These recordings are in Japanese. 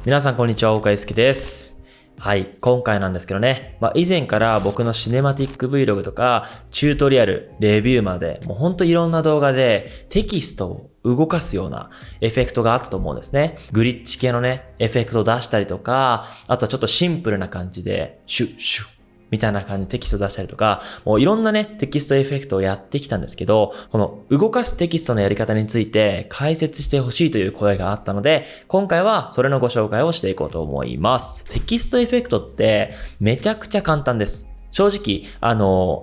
皆さんこんにちは、岡祐介です。はい、今回なんですけどね、以前から僕のシネマティック Vlog とかチュートリアル、レビューまでもうほんといろんな動画でテキストを動かすようなエフェクトがあったと思うんですね。グリッチ系のね、エフェクトを出したりとか、あとはちょっとシンプルな感じでシュッシュッみたいな感じでテキスト出したりとか、もういろんなね、テキストエフェクトをやってきたんですけど、この動かすテキストのやり方について解説してほしいという声があったので、今回はそれのご紹介をしていこうと思います。テキストエフェクトってめちゃくちゃ簡単です。正直、ア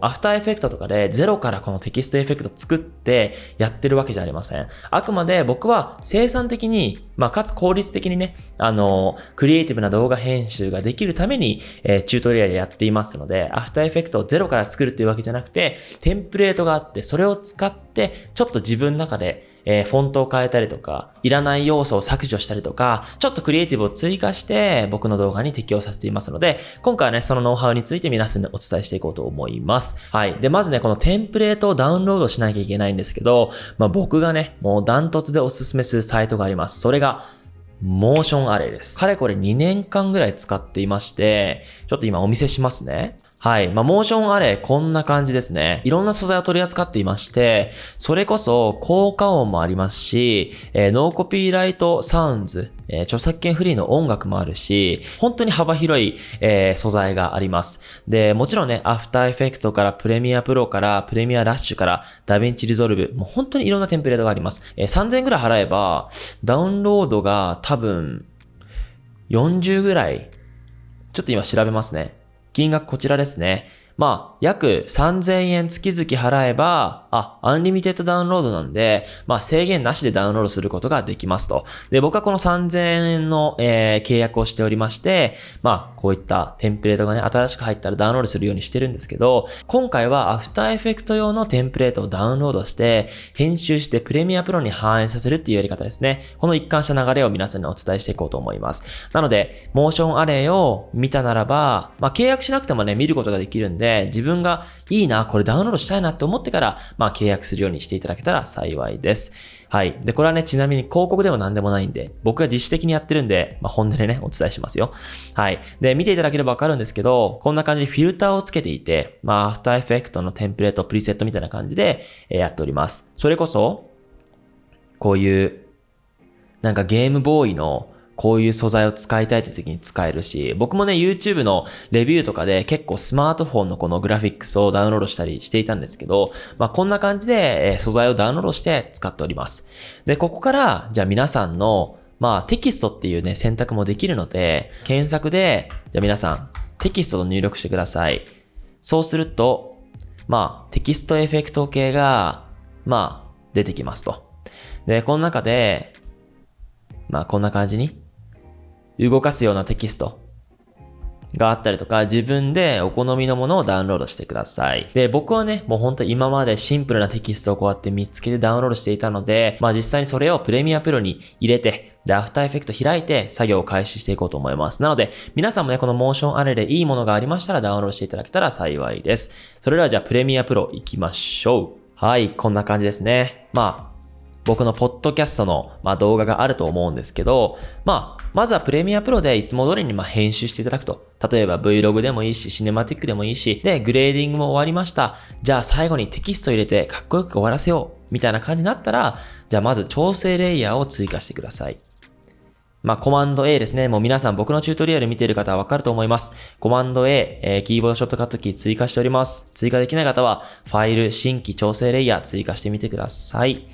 フターエフェクトとかでゼロからこのテキストエフェクト作ってやってるわけじゃありません。あくまで僕は生産的に、かつ効率的にね、クリエイティブな動画編集ができるために、チュートリアルでやっていますので、アフターエフェクトをゼロから作るっていうわけじゃなくて、テンプレートがあって、それを使って、ちょっと自分の中でフォントを変えたりとか、いらない要素を削除したりとか、ちょっとクリエイティブを追加して僕の動画に適用させていますので、今回はね、そのノウハウについて皆さんにお伝えしていこうと思います。はい。で、まずね、このテンプレートをダウンロードしなきゃいけないんですけど、僕がね、もうダントツでおすすめするサイトがあります。それが、モーションアレイです。かれこれ2年間ぐらい使っていまして、ちょっと今お見せしますね。はい。モーションアレイこんな感じですね。いろんな素材を取り扱っていまして、それこそ効果音もありますし、ノーコピーライトサウンズ、著作権フリーの音楽もあるし、本当に幅広い、素材があります。で、もちろんね、アフターエフェクトからプレミアプロからプレミアラッシュからダヴィンチリゾルブ、もう本当にいろんなテンプレートがあります。3000円ぐらい払えば、ダウンロードが多分40ぐらい、ちょっと今調べますね。金額こちらですね。約3000円月々払えば、アンリミテッドダウンロードなんで、制限なしでダウンロードすることができますと。で、僕はこの3000円の、契約をしておりまして、こういったテンプレートがね、新しく入ったらダウンロードするようにしてるんですけど、今回はアフターエフェクト用のテンプレートをダウンロードして、編集してプレミアプロに反映させるっていうやり方ですね。この一貫した流れを皆さんにお伝えしていこうと思います。なので、モーションアレイを見たならば、契約しなくてもね、見ることができるんで、自分がいいな、これダウンロードしたいなって思ってから、契約するようにしていただけたら幸いです。はい。で、これはね、ちなみに広告でも何でもないんで、僕が自主的にやってるんで、本音でね、お伝えしますよ。はい。で、見ていただければわかるんですけど、こんな感じでフィルターをつけていて、アフターエフェクトのテンプレート、プリセットみたいな感じで、やっております。それこそ、こういう、なんかゲームボーイの、こういう素材を使いたいって時に使えるし、僕もね、YouTube のレビューとかで結構スマートフォンのこのグラフィックスをダウンロードしたりしていたんですけど、こんな感じで素材をダウンロードして使っております。で、ここから、じゃあ皆さんの、テキストっていうね、選択もできるので、検索で、じゃあ皆さん、テキストを入力してください。そうすると、テキストエフェクト系が、出てきますと。で、この中で、こんな感じに、動かすようなテキストがあったりとか、自分でお好みのものをダウンロードしてください。で、僕はね、もう本当に今までシンプルなテキストをこうやって見つけてダウンロードしていたので、実際にそれをプレミアプロに入れて、で、アフターエフェクト開いて作業を開始していこうと思います。なので、皆さんもね、このモーションアレイでいいものがありましたらダウンロードしていただけたら幸いです。それではじゃあプレミアプロ行きましょう。はい、こんな感じですね。僕のポッドキャストの、動画があると思うんですけど、まずはプレミアプロでいつも通りに編集していただくと。例えば Vlog でもいいし、シネマティックでもいいし、で、グレーディングも終わりました。じゃあ最後にテキスト入れてかっこよく終わらせよう。みたいな感じになったら、じゃあまず調整レイヤーを追加してください。コマンド A ですね。もう皆さん僕のチュートリアル見ている方はわかると思います。コマンド A、キーボードショットカットキー追加しております。追加できない方は、ファイル、新規調整レイヤー追加してみてください。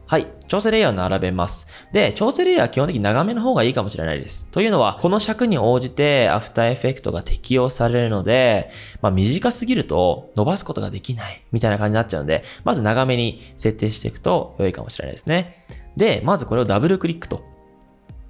はい。調整レイヤーを並べます。で、調整レイヤーは基本的に長めの方がいいかもしれないです。というのは、この尺に応じてアフターエフェクトが適用されるので、短すぎると伸ばすことができないみたいな感じになっちゃうので、まず長めに設定していくと良いかもしれないですね。で、まずこれをダブルクリックと。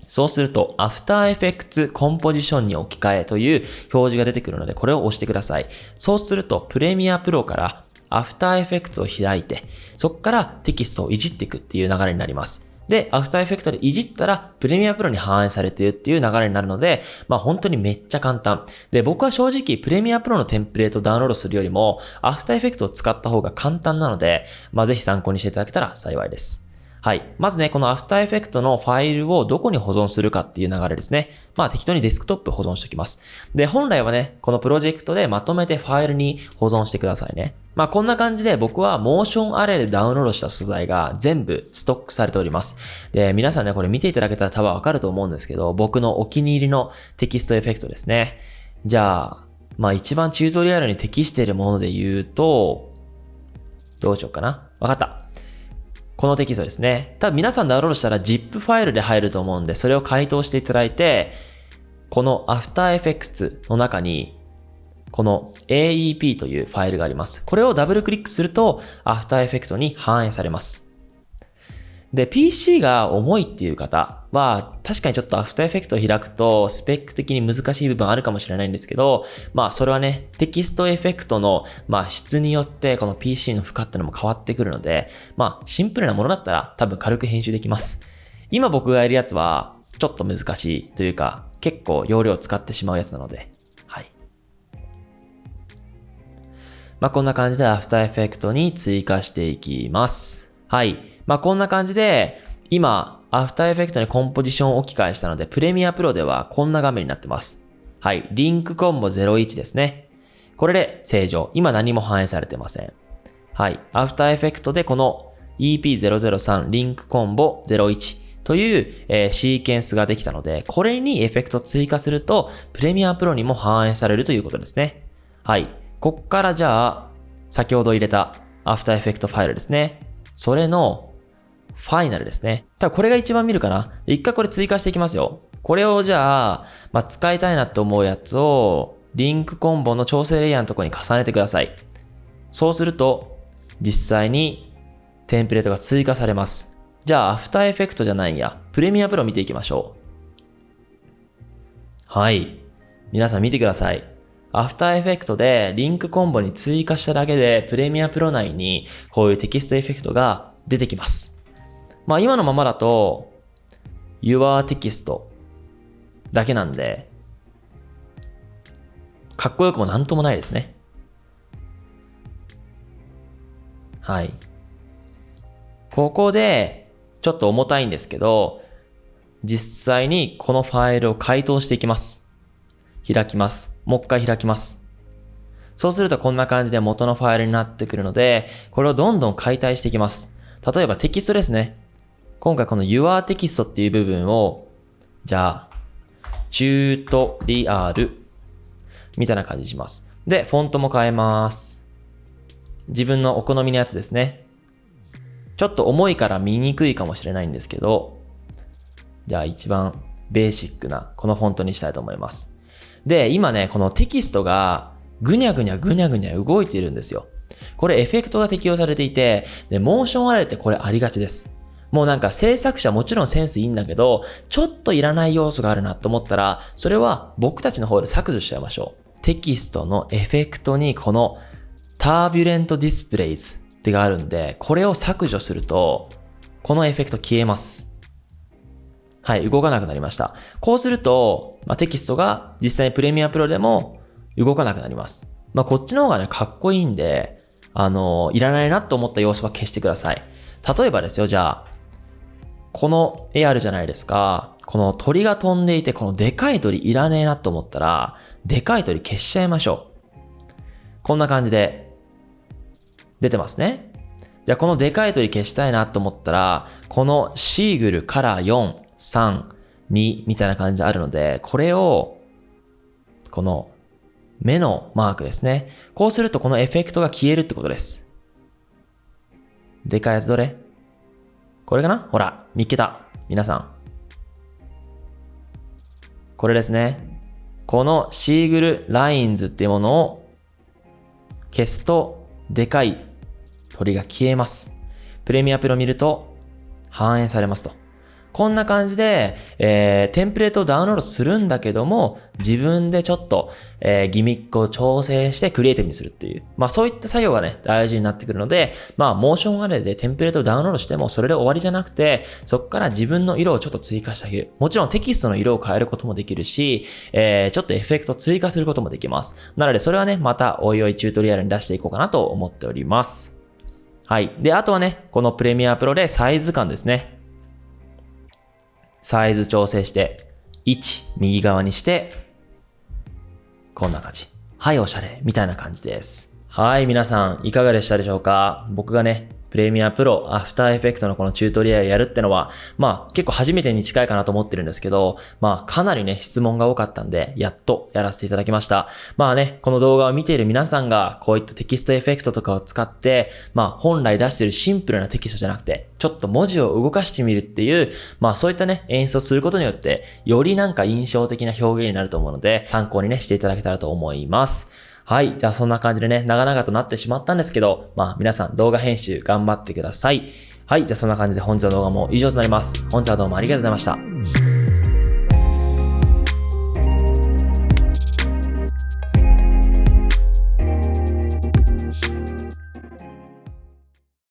そうすると、アフターエフェクツコンポジションに置き換えという表示が出てくるので、これを押してください。そうすると、プレミアプロからアフターエフェクツを開いて、そこからテキストをいじっていくっていう流れになります。で、アフターエフェクトでいじったら、プレミアプロに反映されているっていう流れになるので、本当にめっちゃ簡単。で、僕は正直、プレミアプロのテンプレートをダウンロードするよりも、アフターエフェクトを使った方が簡単なので、ぜひ参考にしていただけたら幸いです。はい。まずね、この After Effects のファイルをどこに保存するかっていう流れですね。適当にデスクトップ保存しておきます。で、本来はね、このプロジェクトでまとめてファイルに保存してくださいね。こんな感じで僕はモーションアレイでダウンロードした素材が全部ストックされております。で、皆さんね、これ見ていただけたら多分わかると思うんですけど、僕のお気に入りのテキストエフェクトですね。じゃあ、一番チュートリアルに適しているもので言うと、どうしようかな。わかった。このテキストですね。多分皆さんダウンロードしたら ZIP ファイルで入ると思うんで、それを解凍していただいて、この After Effects の中に、この AEP というファイルがあります。これをダブルクリックすると After Effects に反映されます。で、PC が重いっていう方は、確かにちょっと After Effects を開くと、スペック的に難しい部分あるかもしれないんですけど、それはね、テキストエフェクトの、質によって、この PC の負荷ってのも変わってくるので、シンプルなものだったら、多分軽く編集できます。今僕がやるやつは、ちょっと難しいというか、結構容量を使ってしまうやつなので、はい。こんな感じで After Effects に追加していきます。はい。こんな感じで、今、After Effects にコンポジションを置き換えしたので、Premiere Pro ではこんな画面になってます。はい。リンクコンボ01ですね。これで正常。今何も反映されてません。はい。After Effects でこの EP003 リンクコンボ01という、シーケンスができたので、これにエフェクト追加すると、Premiere Pro にも反映されるということですね。はい。こっからじゃあ、先ほど入れた After Effects ファイルですね。それのファイナルですね。多分これが一番見るかな。一回これ追加していきますよ。これをじゃあ、使いたいなと思うやつを、リンクコンボの調整レイヤーのところに重ねてください。そうすると、実際にテンプレートが追加されます。じゃあ、アフターエフェクトじゃないんや。プレミアプロ見ていきましょう。はい。皆さん見てください。アフターエフェクトでリンクコンボに追加しただけで、プレミアプロ内にこういうテキストエフェクトが出てきます。今のままだと Your Text だけなんでかっこよくもなんともないですね。はい。ここでちょっと重たいんですけど、実際にこのファイルを解凍していきます。開きます。もう一回開きます。そうするとこんな感じで元のファイルになってくるので、これをどんどん解体していきます。例えばテキストですね。今回この Your Text っていう部分を、じゃあ、チュートリアルみたいな感じにします。で、フォントも変えます。自分のお好みのやつですね。ちょっと重いから見にくいかもしれないんですけど、じゃあ一番ベーシックなこのフォントにしたいと思います。で、今ね、このテキストがぐにゃぐにゃ動いているんですよ。これエフェクトが適用されていて、で、モーションアレイってこれありがちです。もうなんか制作者もちろんセンスいいんだけど、ちょっといらない要素があるなと思ったら、それは僕たちの方で削除しちゃいましょう。テキストのエフェクトにこのタービュレントディスプレイズってがあるんで、これを削除すると、このエフェクト消えます。はい、動かなくなりました。こうすると、テキストが実際にプレミアプロでも動かなくなります。こっちの方がね、かっこいいんで、いらないなと思った要素は消してください。例えばですよ、じゃあ、この絵あるじゃないですか。この鳥が飛んでいて、このでかい鳥いらねえなと思ったら、でかい鳥消しちゃいましょう。こんな感じで出てますね。じゃあこのでかい鳥消したいなと思ったら、このシーグルカラー4、3、2みたいな感じであるので、これを、この目のマークですね。こうするとこのエフェクトが消えるってことです。でかいやつどれ？これかな？ほら、見っけた。皆さん。これですね。このシーグルラインズっていうものを消すと、でかい鳥が消えます。プレミアプロ見ると反映されますと。こんな感じで、テンプレートをダウンロードするんだけども、自分でちょっと、ギミックを調整してクリエイティブにするっていう。そういった作業がね、大事になってくるので、モーションアレイでテンプレートをダウンロードしても、それで終わりじゃなくて、そこから自分の色をちょっと追加してあげる。もちろんテキストの色を変えることもできるし、ちょっとエフェクト追加することもできます。なので、それはね、またおいおいチュートリアルに出していこうかなと思っております。はい。で、あとはね、このプレミアプロでサイズ感ですね。サイズ調整して、1、右側にして、こんな感じ。はい、おしゃれ。みたいな感じです。はい、皆さん、いかがでしたでしょうか？僕がね、プレミアプロ、アフターエフェクトのこのチュートリアルやるってのは、結構初めてに近いかなと思ってるんですけど、かなりね、質問が多かったんで、やっとやらせていただきました。この動画を見ている皆さんが、こういったテキストエフェクトとかを使って、本来出しているシンプルなテキストじゃなくて、ちょっと文字を動かしてみるっていう、そういったね、演出をすることによって、よりなんか印象的な表現になると思うので、参考にね、していただけたらと思います。はい。じゃあそんな感じでね、長々となってしまったんですけど、皆さん動画編集頑張ってください。はい。じゃあそんな感じで本日の動画も以上となります。本日はどうもありがとうございました。